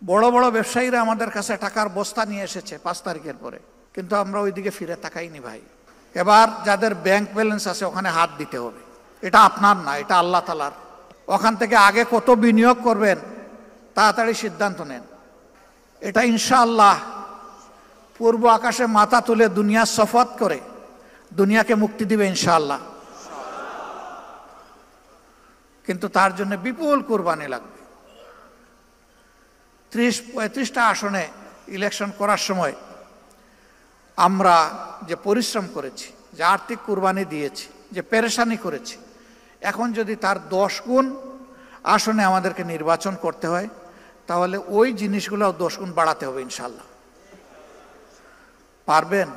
বড় বড় ব্যবসায়ীরা আমাদের কাছে টাকার বস্তা নিয়ে এসেছে 5 তারিখের পরে, কিন্তু আমরা ওইদিকে ফিরে তাকাইনি ভাই। এবার যাদের ব্যাংক ব্যালেন্স আছে ওখানে হাত দিতে হবে। এটা আপনার না, এটা আল্লাহ তাআলার। ওখান থেকে আগে কত বিনিয়োগ করবেন তাড়াতাড়ি সিদ্ধান্ত নেন। এটা ইনশাআল্লাহ পূর্ব আকাশে মাথা তুলে দুনিয়া শপথ করে দুনিয়াকে মুক্তি দিবে ইনশাআল্লাহ। কিন্তু তার জন্য বিপুল কুরবানি লাগবে। 30-35টা আসনে ইলেকশন করার সময় আমরা যে পরিশ্রম করেছি, যে আর্থিক কুরবানি দিয়েছি, যে পেরেশানি করেছি, এখন যদি তার 10 গুণ আসনে আমাদেরকে নির্বাচন করতে হয় তাহলে ওই জিনিসগুলো 10 গুণ বাড়াতে হবে ইনশাআল্লাহ। পারবেন?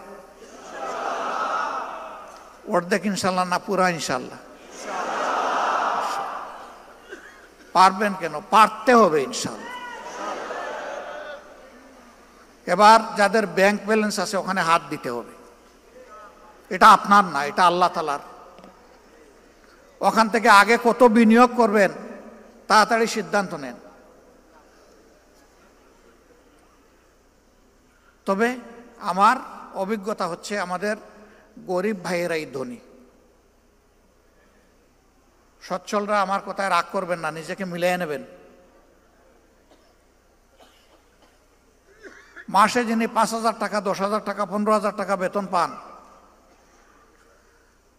অর্ধেক ইনশাআল্লাহ না পুরা ইনশাআল্লাহ? পারবেন কেন? পারতে হবে ইনশাআল্লাহ। এবার যাদের ব্যাংক ব্যালেন্স আছে ওখানে হাত দিতে হবে। এটা আপনার না, এটা আল্লাহ তাআলার। ওখান থেকে আগে কত বিনিয়োগ করবেন তাড়াতাড়ি সিদ্ধান্ত নেন। তবে আমার অভিজ্ঞতা হচ্ছে আমাদের গরিব ভাইয়েরাই ধনী। সচ্ছলরা আমার কথায় রাগ করবেন না, নিজেকে মিলিয়ে নেবেন। মাসে যিনি 5,000 টাকা, 10,000 টাকা, 15,000 টাকা বেতন পান,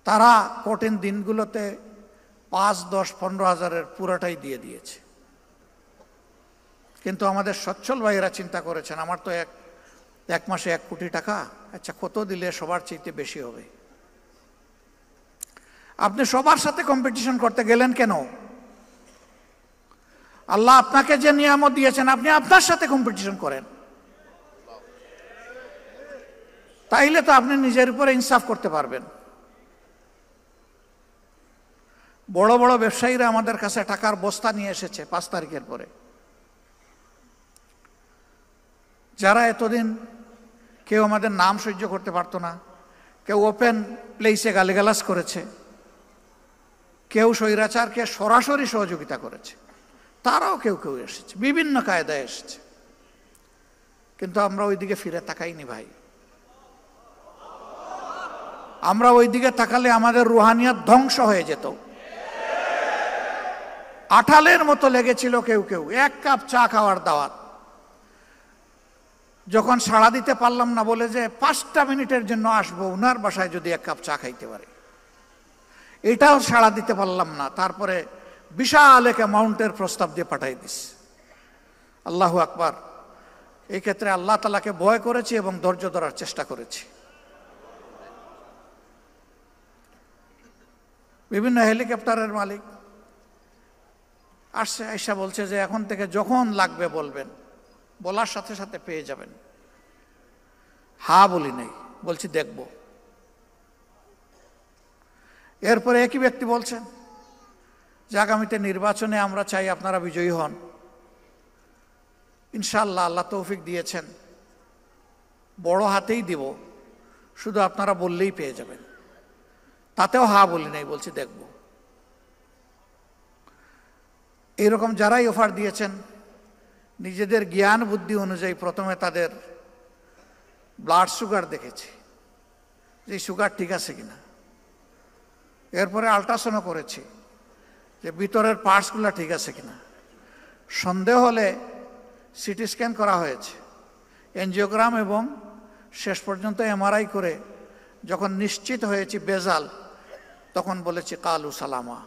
তারা কঠিন দিনগুলোতে 5, 10, 15,000-এর পুরোটাই দিয়ে দিয়েছে। কিন্তু আমাদের সচ্ছল ভাইয়েরা চিন্তা করেছেন, আমার তো এক মাসে 1 কোটি টাকা, আচ্ছা কত দিলে সবার চাইতে বেশি হবে? আপনি সবার সাথে কম্পিটিশন করতে গেলেন কেন? আল্লাহ আপনাকে যে নিয়ামত দিয়েছেন আপনি আপনার সাথে কম্পিটিশন করেন। তাইলে তো আপনি নিজের উপরে ইনসাফ করতে পারবেন। বড় বড় ব্যবসায়ীরা আমাদের কাছে টাকার বস্তা নিয়ে এসেছে 5 তারিখের পরে। যারা এতদিন কেউ আমাদের নাম সহ্য করতে পারতো না, কেউ ওপেন প্লেসে গালিগালাজ করেছে, কেউ স্বৈরাচারকে সরাসরি সহযোগিতা করেছে, তারাও কেউ কেউ এসেছে, বিভিন্ন কায়দায় এসেছে। কিন্তু আমরা ওইদিকে ফিরে তাকাইনি ভাই। আমরা ওইদিকে তাকালে আমাদের রুহানিয়াত ধ্বংস হয়ে যেত। আঠালের মতো লেগেছিল কেউ কেউ 1 কাপ চা খাওয়ার দাওয়াত। যখন সাড়া দিতে পারলাম না বলে যে 5টা মিনিটের জন্য আসবো, উনার বাসায় যদি 1 কাপ চা খাইতে পারে, এটাও সাড়া দিতে পারলাম না। তারপরে বিশাল এক অ্যামাউন্টের প্রস্তাব দিয়ে পাঠাই দিস। আল্লাহু আকবার। এই ক্ষেত্রে আল্লাহ তাআলাকে ভয় করেছি এবং ধৈর্য ধরার চেষ্টা করেছি। বিভিন্ন হেলিকপ্টারের মালিক আসছে, আয়সা বলছে যে এখন থেকে যখন লাগবে বলবেন, বলার সাথে সাথে পেয়ে যাবেন। হ্যাঁ বলি নাই, বলছি দেখব। এরপরে একই ব্যক্তি বলছেন যে আগামীতে নির্বাচনে আমরা চাই আপনারা বিজয়ী হন। ইনশাআল্লাহ আল্লাহ তৌফিক দিয়েছেন, বড় হাতেই দিব, শুধু আপনারা বললেই পেয়ে যাবেন। তাতেও হ্যাঁ বলি নাই, বলছি দেখব। এইরকম যারাই অফার দিয়েছেন নিজেদের জ্ঞান বুদ্ধি অনুযায়ী প্রথমে তাদের ব্লাড সুগার দেখেছি যে সুগার ঠিক আছে কিনা, এরপরে আল্ট্রাসাউন্ড করেছি যে ভিতরের পার্টসগুলো ঠিক আছে কিনা, সন্দেহ হলে সিটি স্ক্যান করা হয়েছে, এনজিওগ্রাম, এবং শেষ পর্যন্ত MRI করে যখন নিশ্চিত হয়েছি বেজাল, তখন বলেছি কালু সালামা।